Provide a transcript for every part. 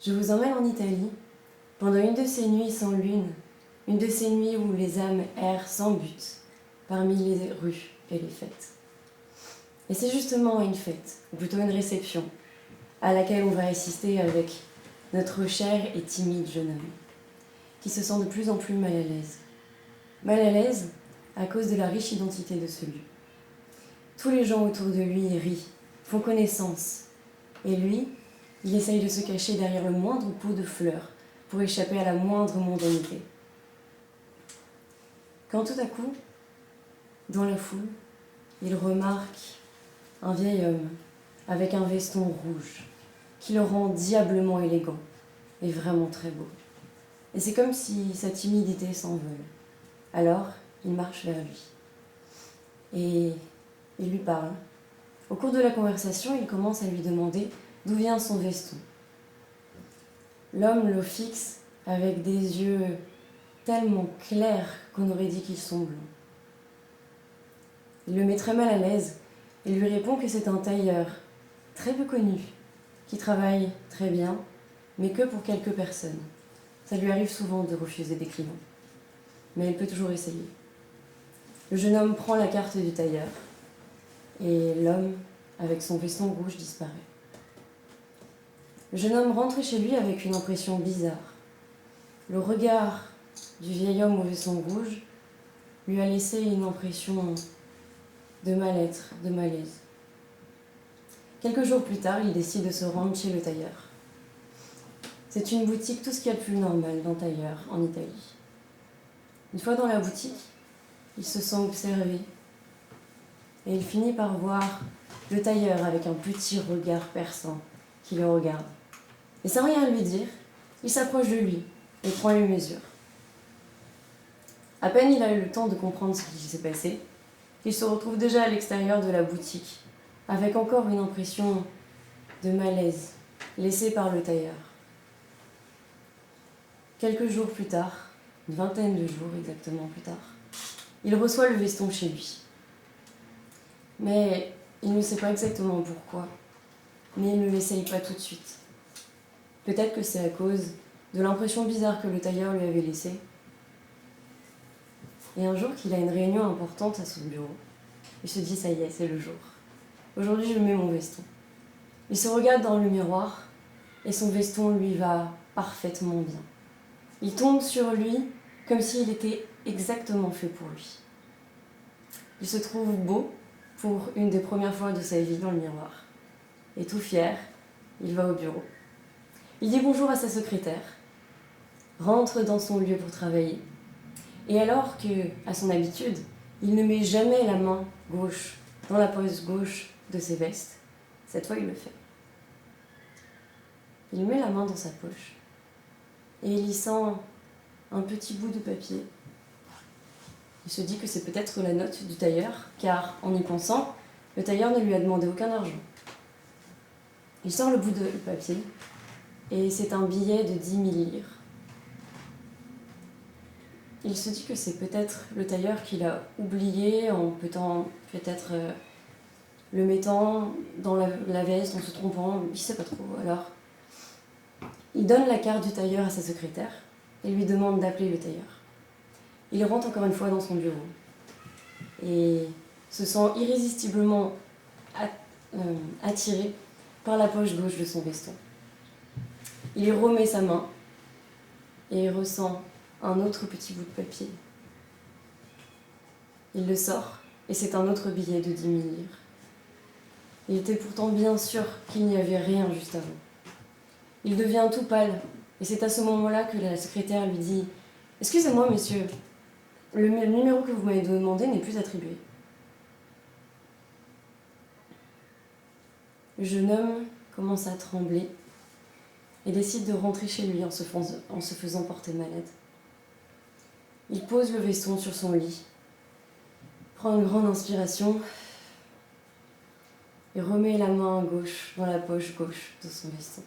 Je vous emmène en Italie, pendant une de ces nuits sans lune, une de ces nuits où les âmes errent sans but, parmi les rues et les fêtes. Et c'est justement une fête, ou plutôt une réception, à laquelle on va assister avec notre cher et timide jeune homme, qui se sent de plus en plus mal à l'aise. Mal à l'aise à cause de la riche identité de ce lieu. Tous les gens autour de lui rient, font connaissance, et lui, il essaye de se cacher derrière le moindre pot de fleurs pour échapper à la moindre mondanité. Quand tout à coup, dans la foule, il remarque un vieil homme avec un veston rouge qui le rend diablement élégant et vraiment très beau. Et c'est comme si sa timidité s'envole. Alors, il marche vers lui et il lui parle. Au cours de la conversation, il commence à lui demander d'où vient son veston. L'homme le fixe avec des yeux tellement clairs qu'on aurait dit qu'ils sont blancs. Il le met très mal à l'aise et lui répond que c'est un tailleur très peu connu, qui travaille très bien, mais que pour quelques personnes. Ça lui arrive souvent de refuser des clients, mais il peut toujours essayer. Le jeune homme prend la carte du tailleur et l'homme, avec son veston rouge, disparaît. Le jeune homme rentre chez lui avec une impression bizarre. Le regard du vieil homme au veston rouge lui a laissé une impression de mal-être, de malaise. Quelques jours plus tard, il décide de se rendre chez le tailleur. C'est une boutique tout ce qu'il y a de plus normal d'un tailleur en Italie. Une fois dans la boutique, il se sent observé et il finit par voir le tailleur avec un petit regard perçant qui le regarde. Et sans rien lui dire, il s'approche de lui et prend les mesures. À peine il a eu le temps de comprendre ce qui s'est passé, il se retrouve déjà à l'extérieur de la boutique, avec encore une impression de malaise laissée par le tailleur. Quelques jours plus tard, une vingtaine de jours exactement plus tard, il reçoit le veston chez lui. Mais il ne sait pas exactement pourquoi, mais il ne l'essaye pas tout de suite. Peut-être que c'est à cause de l'impression bizarre que le tailleur lui avait laissée. Et un jour qu'il a une réunion importante à son bureau, il se dit ça y est, c'est le jour. Aujourd'hui, je mets mon veston. Il se regarde dans le miroir et son veston lui va parfaitement bien. Il tombe sur lui comme s'il était exactement fait pour lui. Il se trouve beau pour une des premières fois de sa vie dans le miroir. Et tout fier, il va au bureau. Il dit bonjour à sa secrétaire, rentre dans son lieu pour travailler. Et alors que, à son habitude, il ne met jamais la main gauche dans la poche gauche de ses vestes, cette fois il le fait. Il met la main dans sa poche et il y sent un petit bout de papier. Il se dit que c'est peut-être la note du tailleur, car en y pensant, le tailleur ne lui a demandé aucun argent. Il sort le bout de papier et c'est un billet de 10 000 lire. Il se dit que c'est peut-être le tailleur qui l'a oublié en peut-être le mettant dans la veste, en se trompant, il ne sait pas trop. Alors, il donne la carte du tailleur à sa secrétaire et lui demande d'appeler le tailleur. Il rentre encore une fois dans son bureau et se sent irrésistiblement attiré par la poche gauche de son veston. Il y remet sa main et il ressent un autre petit bout de papier. Il le sort et c'est un autre billet de 10 000 lire. Il était pourtant bien sûr qu'il n'y avait rien juste avant. Il devient tout pâle et c'est à ce moment-là que la secrétaire lui dit « Excusez-moi, monsieur, le numéro que vous m'avez demandé n'est plus attribué. » Le jeune homme commence à trembler et décide de rentrer chez lui en se faisant porter malade. Il pose le veston sur son lit, prend une grande inspiration et remet la main gauche dans la poche gauche de son veston.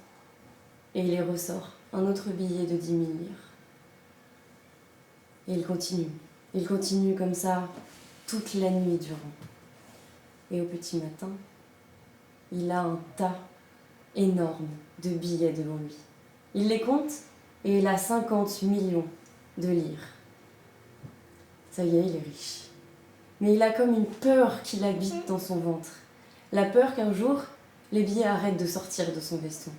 Et il y ressort un autre billet de 10 000 lire. Et il continue comme ça toute la nuit durant. Et au petit matin, il a un tas énorme de billets devant lui. Il les compte et il a 50 millions de lire. Ça y est, il est riche. Mais il a comme une peur qui l'habite dans son ventre. La peur qu'un jour, les billets arrêtent de sortir de son veston.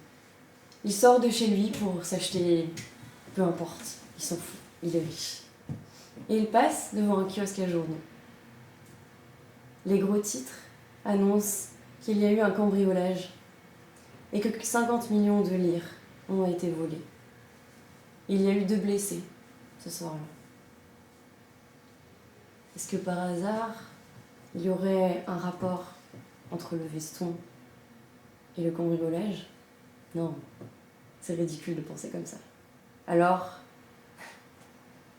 Il sort de chez lui pour s'acheter... Peu importe, il s'en fout, il est riche. Et il passe devant un kiosque à journaux. Les gros titres annoncent qu'il y a eu un cambriolage et que 50 millions de lire ont été volés. Il y a eu 2 blessés ce soir-là. Est-ce que par hasard, il y aurait un rapport entre le veston et le cambriolage? Non, c'est ridicule de penser comme ça. Alors,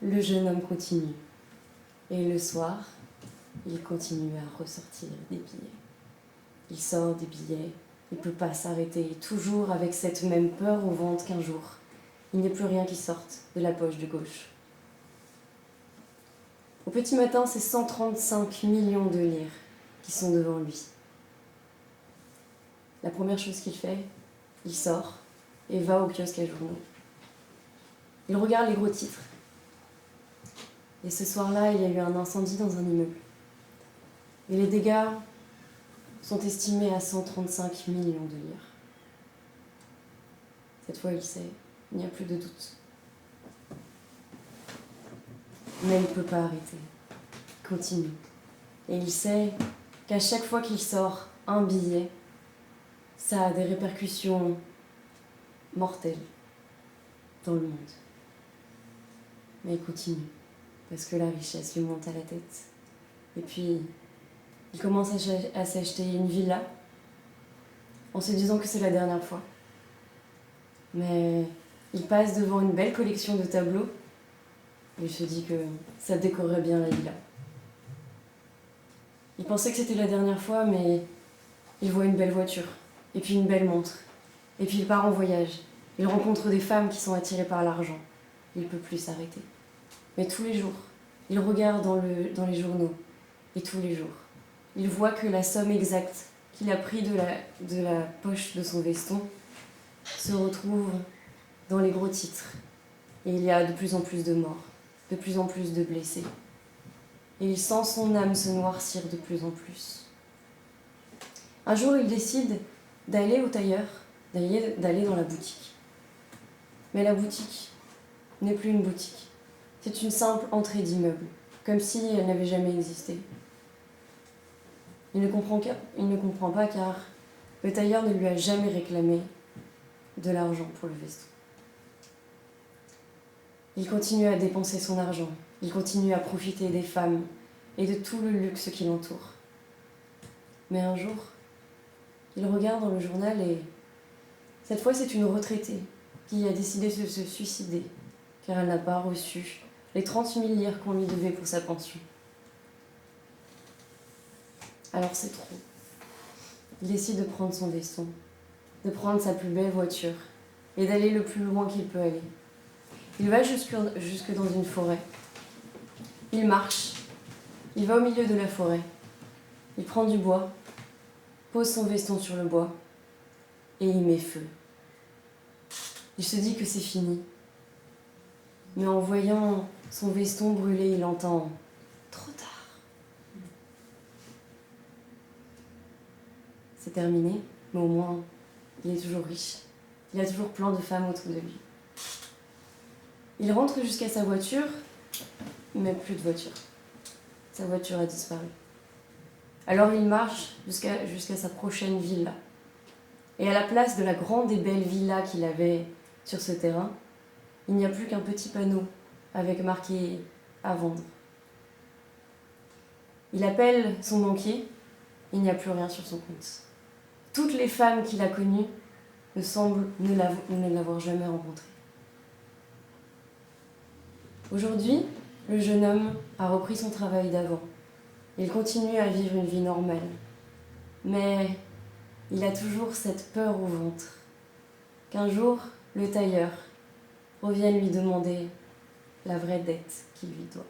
le jeune homme continue. Et le soir, il continue à ressortir des billets. Il sort des billets, il ne peut pas s'arrêter, toujours avec cette même peur au ventre qu'un jour, il n'y a plus rien qui sorte de la poche de gauche. Au petit matin, c'est 135 millions de lire qui sont devant lui. La première chose qu'il fait, il sort et va au kiosque à journaux. Il regarde les gros titres. Et ce soir-là, il y a eu un incendie dans un immeuble. Et les dégâts sont estimés à 135 millions de lire. Cette fois, il sait, il n'y a plus de doute. Mais il ne peut pas arrêter. Il continue. Et il sait qu'à chaque fois qu'il sort un billet, ça a des répercussions mortelles dans le monde. Mais il continue, parce que la richesse lui monte à la tête. Et puis, il commence à s'acheter une villa, en se disant que c'est la dernière fois. Mais il passe devant une belle collection de tableaux, et il se dit que ça décorerait bien la villa. Il pensait que c'était la dernière fois, mais il voit une belle voiture, et puis une belle montre, et puis il part en voyage. Il rencontre des femmes qui sont attirées par l'argent. Il ne peut plus s'arrêter. Mais tous les jours, il regarde dans les journaux, et tous les jours, il voit que la somme exacte qu'il a pris de la poche de son veston se retrouve dans les gros titres. Et il y a de plus en plus de morts, de plus en plus de blessés. Et il sent son âme se noircir de plus en plus. Un jour, il décide d'aller au tailleur, d'aller dans la boutique. Mais la boutique n'est plus une boutique. C'est une simple entrée d'immeuble, comme si elle n'avait jamais existé. Il ne comprend pas car le tailleur ne lui a jamais réclamé de l'argent pour le veston. Il continue à dépenser son argent, il continue à profiter des femmes et de tout le luxe qui l'entoure. Mais un jour, il regarde dans le journal et cette fois c'est une retraitée qui a décidé de se suicider car elle n'a pas reçu les 30 000 lire qu'on lui devait pour sa pension. Alors c'est trop. Il décide de prendre son veston, de prendre sa plus belle voiture et d'aller le plus loin qu'il peut aller. Il va jusque dans une forêt. Il marche. Il va au milieu de la forêt. Il prend du bois, pose son veston sur le bois et il met feu. Il se dit que c'est fini. Mais en voyant son veston brûler, il entend « Trop tard ». C'est terminé, mais au moins, il est toujours riche. Il a toujours plein de femmes autour de lui. Il rentre jusqu'à sa voiture, mais plus de voiture. Sa voiture a disparu. Alors il marche jusqu'à sa prochaine villa. Et à la place de la grande et belle villa qu'il avait sur ce terrain, il n'y a plus qu'un petit panneau avec marqué « à vendre ». Il appelle son banquier, il n'y a plus rien sur son compte. Toutes les femmes qu'il a connues ne semblent ne l'avoir jamais rencontré. Aujourd'hui, le jeune homme a repris son travail d'avant. Il continue à vivre une vie normale. Mais il a toujours cette peur au ventre qu'un jour, le tailleur revienne lui demander la vraie dette qu'il lui doit.